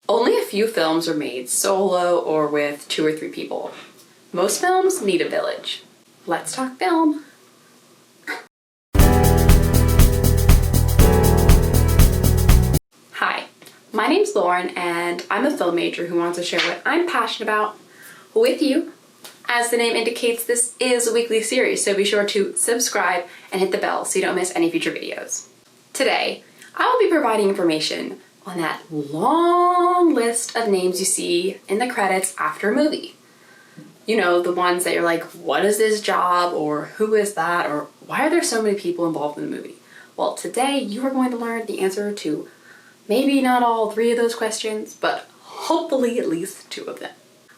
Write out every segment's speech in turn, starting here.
Only a few films are made solo or with 2 or 3 people. Most films need a village. Let's talk film. Hi, my name's Lauren and I'm a film major who wants to share what I'm passionate about with you. As the name indicates, this is a weekly series, so be sure to subscribe and hit the bell so you don't miss any future videos. Today, I will be providing information on that long list of names you see in the credits after a movie. You know, the ones that you're like, what is this job, or who is that, or why are there so many people involved in the movie? Well, today you are going to learn the answer to maybe not all 3 of those questions, but hopefully at least 2 of them.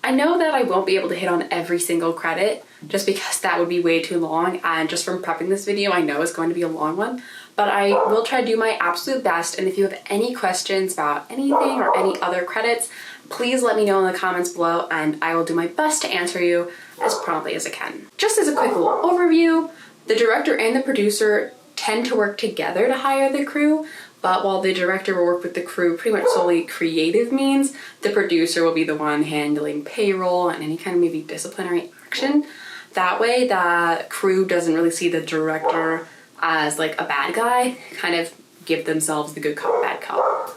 I know that I won't be able to hit on every single credit just because that would be way too long, and just from prepping this video I know it's going to be a long one, but I will try to do my absolute best. And if you have any questions about anything or any other credits, please let me know in the comments below and I will do my best to answer you as promptly as I can. Just as a quick little overview, the director and the producer tend to work together to hire the crew, but while the director will work with the crew pretty much solely creative means, the producer will be the one handling payroll and any kind of maybe disciplinary action. That way the crew doesn't really see the director as like a bad guy, kind of give themselves the good cop, bad cop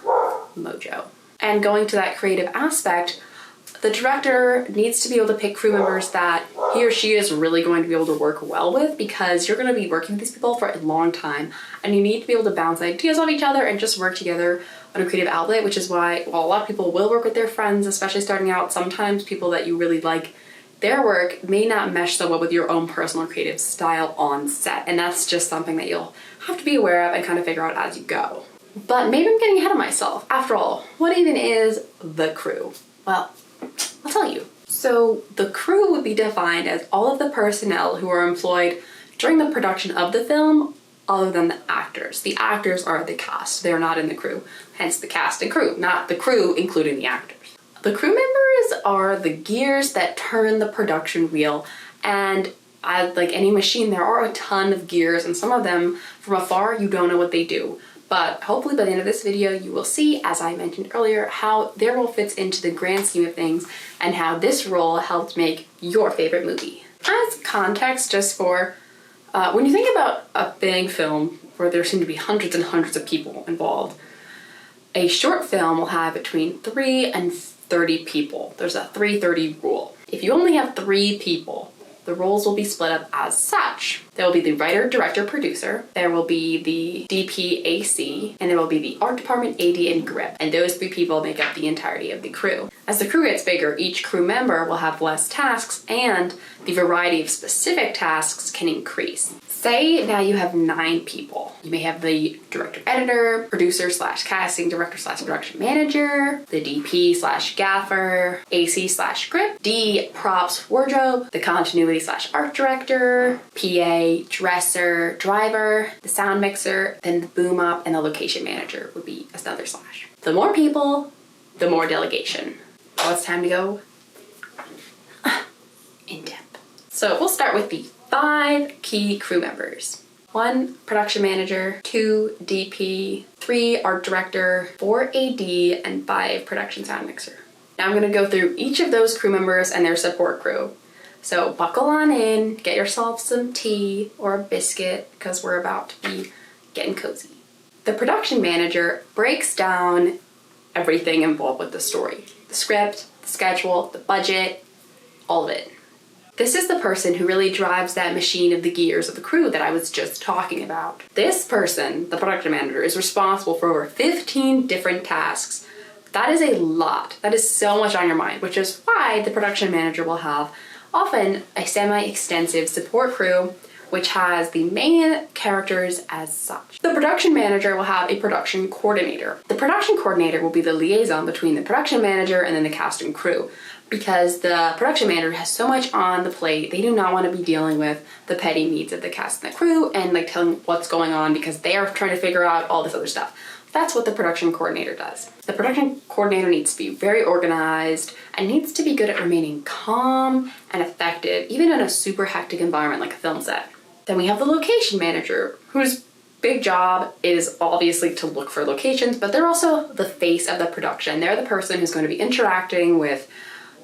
mojo. And going to that creative aspect, the director needs to be able to pick crew members that he or she is really going to be able to work well with, because you're going to be working with these people for a long time and you need to be able to bounce ideas off each other and just work together on a creative outlet, which is why while a lot of people will work with their friends, especially starting out, sometimes people that you really like their work may not mesh so well with your own personal creative style on set, and that's just something that you'll have to be aware of and kind of figure out as you go. But maybe I'm getting ahead of myself. After all, what even is the crew? Well, I'll tell you. So the crew would be defined as all of the personnel who are employed during the production of the film other than the actors. The actors are the cast. They're not in the crew. Hence the cast and crew, not the crew including the actors. The crew members are the gears that turn the production wheel, and like any machine, there are a ton of gears, and some of them from afar you don't know what they do. But hopefully by the end of this video you will see, as I mentioned earlier, how their role fits into the grand scheme of things and how this role helped make your favorite movie. As context, just for when you think about a big film where there seem to be hundreds and hundreds of people involved, a short film will have between 3 and 30 people. There's a 3-30 rule. If you only have 3 people, the roles will be split up as such. There will be the writer, director, producer, there will be the DP, AC, and there will be the art department, AD, and grip. And those 3 people make up the entirety of the crew. As the crew gets bigger, each crew member will have less tasks and the variety of specific tasks can increase. Say now you have 9 people. You may have the director, editor, producer / casting director / production manager, the DP / gaffer, AC / grip, D props wardrobe, the continuity / art director, PA, dresser, driver, the sound mixer, then the boom op, and the location manager would be another slash. The more people, the more delegation. Well, it's time to go in depth. So we'll start with the 5 key crew members. 1 production manager, 2 DP, 3 art director, 4 AD, and 5 production sound mixer. Now I'm going to go through each of those crew members and their support crew. So buckle on in, get yourself some tea or a biscuit because we're about to be getting cozy. The production manager breaks down everything involved with the story. The script, the schedule, the budget, all of it. This is the person who really drives that machine of the gears of the crew that I was just talking about. This person, the production manager, is responsible for over 15 different tasks. That is a lot. That is so much on your mind, which is why the production manager will have often a semi-extensive support crew which has the main characters as such. The production manager will have a production coordinator. The production coordinator will be the liaison between the production manager and then the cast and crew, because the production manager has so much on the plate, they do not want to be dealing with the petty needs of the cast and the crew and like telling what's going on because they are trying to figure out all this other stuff. That's what the production coordinator does. The production coordinator needs to be very organized and needs to be good at remaining calm and effective, even in a super hectic environment like a film set. Then we have the location manager, who's big job is obviously to look for locations, but they're also the face of the production. They're the person who's going to be interacting with,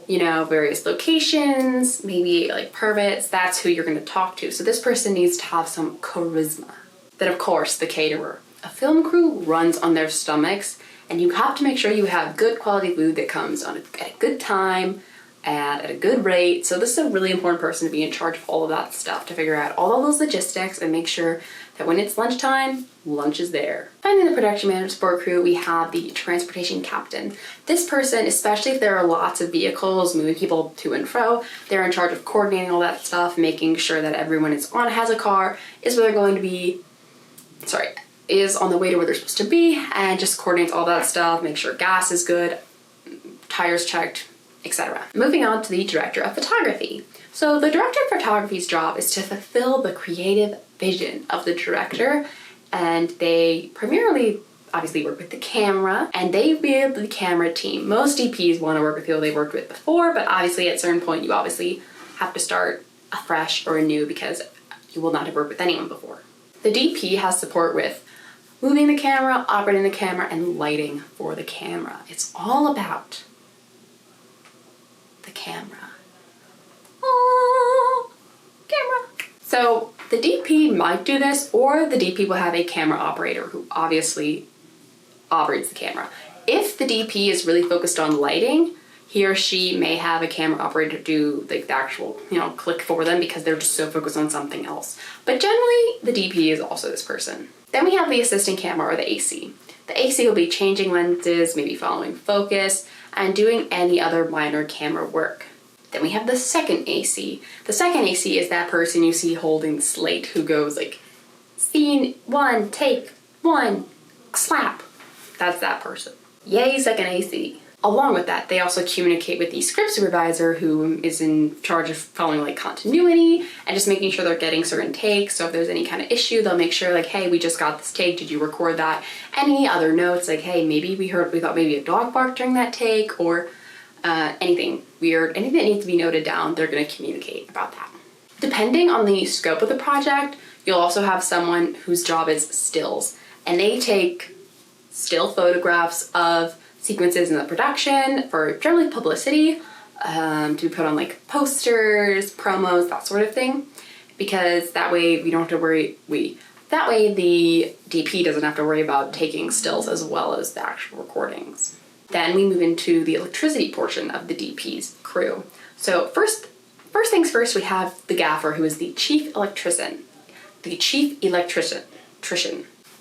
you know, various locations, maybe like permits. That's who you're going to talk to. So this person needs to have some charisma. Then of course, the caterer. A film crew runs on their stomachs, and you have to make sure you have good quality food that comes at a good time and at a good rate. So this is a really important person to be in charge of all of that stuff, to figure out all of those logistics and make sure that when it's lunchtime, lunch is there. Finally, the production manager support crew, we have the transportation captain. This person, especially if there are lots of vehicles moving people to and fro, they're in charge of coordinating all that stuff, making sure that everyone has a car, is where they're going to be, is on the way to where they're supposed to be, and just coordinates all that stuff, make sure gas is good, tires checked, etc. Moving on to the director of photography. So the director of photography's job is to fulfill the creative vision of the director, and they primarily obviously work with the camera, and they build the camera team. Most DPs want to work with people they've worked with before, but obviously at a certain point you obviously have to start afresh or anew because you will not have worked with anyone before. The DP has support with moving the camera, operating the camera, and lighting for the camera. It's all about the camera. Oh, camera. So the DP might do this, or the DP will have a camera operator who obviously operates the camera. If the DP is really focused on lighting, he or she may have a camera operator do like the actual, click for them because they're just so focused on something else. But generally, the DP is also this person. Then we have the assistant camera, or the AC. The AC will be changing lenses, maybe following focus, and doing any other minor camera work. Then we have the second AC. The second AC is that person you see holding the slate who goes like, scene one, take one, slap. That's that person. Yay, second AC. Along with that, they also communicate with the script supervisor, who is in charge of following like continuity and just making sure they're getting certain takes. So if there's any kind of issue, they'll make sure like, hey, we just got this take, did you record that? Any other notes like, hey, maybe we thought maybe a dog barked during that take, or anything weird, anything that needs to be noted down, they're going to communicate about that. Depending on the scope of the project, you'll also have someone whose job is stills, and they take still photographs of sequences in the production for generally publicity, to be put on like posters, promos, that sort of thing, because that way we don't have to worry, that way the DP doesn't have to worry about taking stills as well as the actual recordings. Then we move into the electricity portion of the DP's crew. So first things first, we have the gaffer, who is the chief electrician.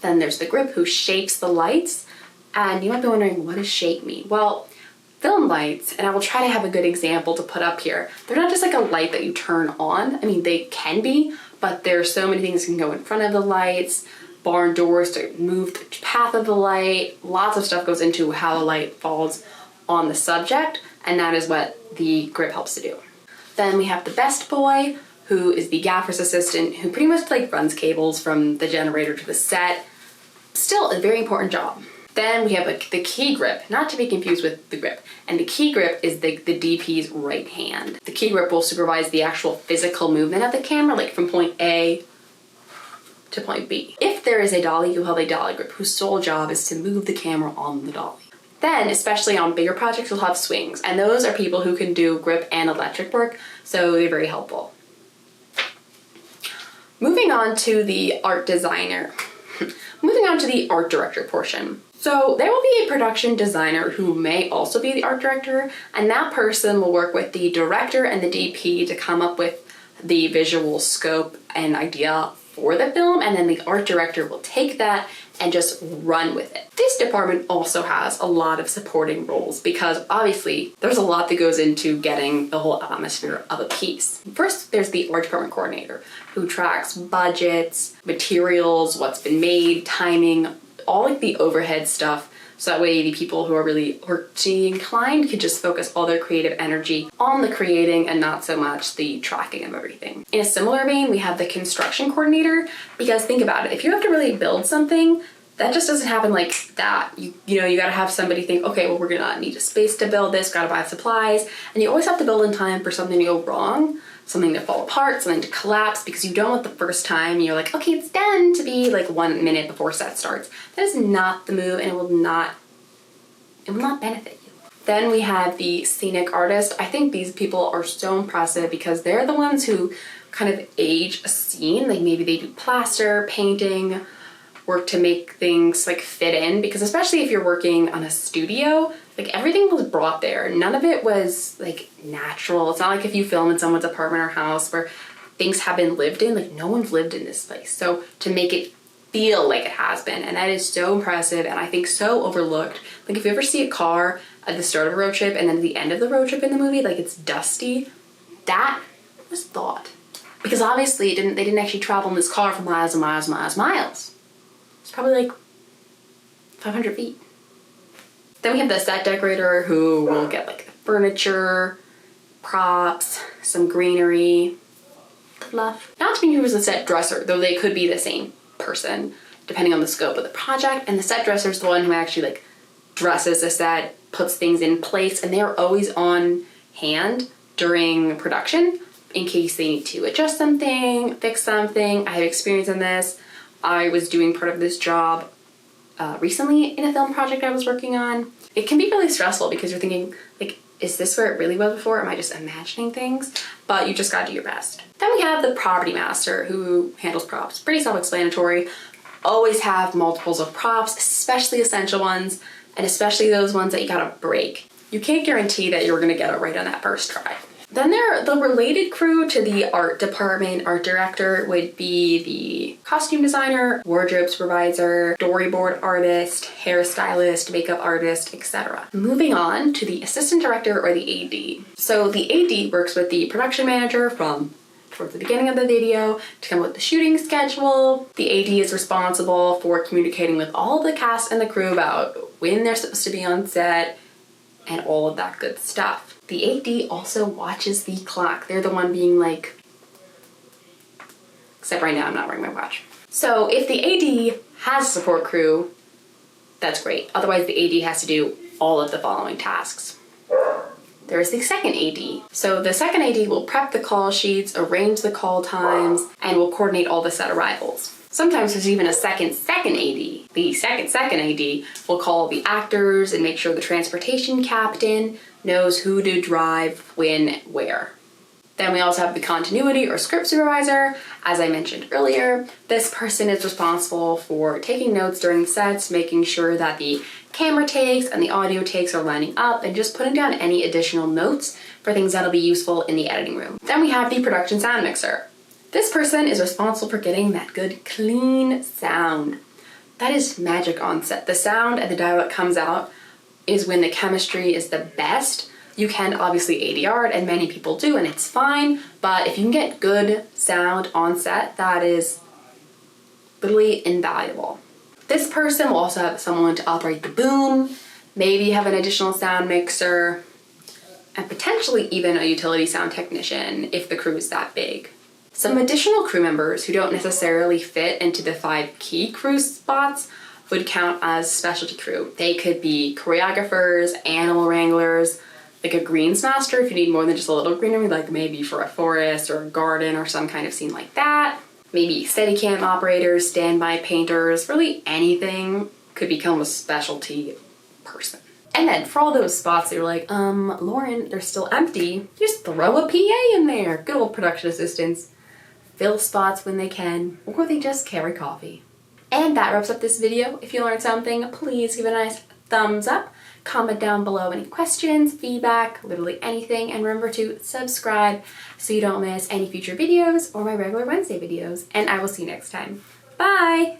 Then there's the grip, who shapes the lights. And you might be wondering, what does shape mean? Well, film lights, and I will try to have a good example to put up here. They're not just like a light that you turn on. I mean, they can be, but there's so many things that can go in front of the lights, barn doors to move the path of the light. Lots of stuff goes into how the light falls on the subject, and that is what the grip helps to do. Then we have the best boy, who is the gaffer's assistant, who pretty much like runs cables from the generator to the set. Still a very important job. Then we have the key grip, not to be confused with the grip. And the key grip is the DP's right hand. The key grip will supervise the actual physical movement of the camera, like from point A to point B. If there is a dolly, you'll have a dolly grip, whose sole job is to move the camera on the dolly. Then, especially on bigger projects, you'll have swings, and those are people who can do grip and electric work, so they're very helpful. Moving on to the art designer. Moving on to the art director portion. So there will be a production designer who may also be the art director, and that person will work with the director and the DP to come up with the visual scope and idea for the film, and then the art director will take that and just run with it. This department also has a lot of supporting roles because obviously there's a lot that goes into getting the whole atmosphere of a piece. First, there's the art department coordinator, who tracks budgets, materials, what's been made, timing, all like the overhead stuff, so that way the people who are really artsy inclined can just focus all their creative energy on the creating and not so much the tracking of everything. In a similar vein, we have the construction coordinator, because think about it, if you have to really build something, that just doesn't happen like that. You gotta have somebody think, okay, well, we're gonna need a space to build this, gotta buy supplies, and you always have to build in time for something to go wrong. something to fall apart, something to collapse, because you don't want the first time you're like, okay, it's done, to be like 1 minute before set starts. That is not the move, and it will not benefit you. Then we have the Scenic Artist. I think these people are so impressive because they're the ones who kind of age a scene. Like maybe they do plaster, painting, work to make things like fit in, because especially if you're working on a studio, like everything was brought there. None of it was like natural. It's not like if you film in someone's apartment or house where things have been lived in, like no one's lived in this place. So to make it feel like it has been, and that is so impressive and I think so overlooked. Like if you ever see a car at the start of a road trip and then at the end of the road trip in the movie, like it's dusty, that was thought. Because obviously they didn't actually travel in this car for miles and miles and miles and miles. It's probably like 500 feet. Then we have the set decorator who will get like the furniture, props, some greenery, fluff. Not to be confused with the set dresser, though they could be the same person depending on the scope of the project. And the set dresser is the one who actually like dresses the set, puts things in place, and they're always on hand during production in case they need to adjust something, fix something. I have experience in this. I was doing part of this job recently in a film project I was working on. It can be really stressful because you're thinking, like, is this where it really was before? Am I just imagining things? But you just gotta do your best. Then we have the property master who handles props. Pretty self-explanatory. Always have multiples of props, especially essential ones, and especially those ones that you gotta break. You can't guarantee that you're gonna get it right on that first try. Then the related crew to the art department, art director, would be the costume designer, wardrobe supervisor, storyboard artist, hairstylist, makeup artist, etc. Moving on to the assistant director or the AD. So the AD works with the production manager from towards the beginning of the video to come up with the shooting schedule. The AD is responsible for communicating with all of the cast and the crew about when they're supposed to be on set and all of that good stuff. The AD also watches the clock. They're the one being like, except right now I'm not wearing my watch. So if the AD has a support crew, that's great. Otherwise the AD has to do all of the following tasks. There's the second AD. So the second AD will prep the call sheets, arrange the call times, and will coordinate all the set arrivals. Sometimes there's even a second AD. The second AD will call the actors and make sure the transportation captain knows who to drive, when, where. Then we also have the continuity or script supervisor. As I mentioned earlier, this person is responsible for taking notes during the sets, making sure that the camera takes and the audio takes are lining up, and just putting down any additional notes for things that'll be useful in the editing room. Then we have the production sound mixer. This person is responsible for getting that good, clean sound. That is magic on set. The sound and the dialogue that comes out is when the chemistry is the best. You can obviously ADR it, and many people do, and it's fine, but if you can get good sound on set, that is literally invaluable. This person will also have someone to operate the boom, maybe have an additional sound mixer, and potentially even a utility sound technician if the crew is that big. Some additional crew members who don't necessarily fit into the 5 key crew spots would count as specialty crew. They could be choreographers, animal wranglers, like a greens master if you need more than just a little greenery, like maybe for a forest or a garden or some kind of scene like that. Maybe Steadicam operators, standby painters, really anything could become a specialty person. And then for all those spots that you're like, Lauren, they're still empty, just throw a PA in there. Good old production assistants. Fill spots when they can, or they just carry coffee. And that wraps up this video. If you learned something, please give it a nice thumbs up. Comment down below any questions, feedback, literally anything. And remember to subscribe so you don't miss any future videos or my regular Wednesday videos. And I will see you next time. Bye!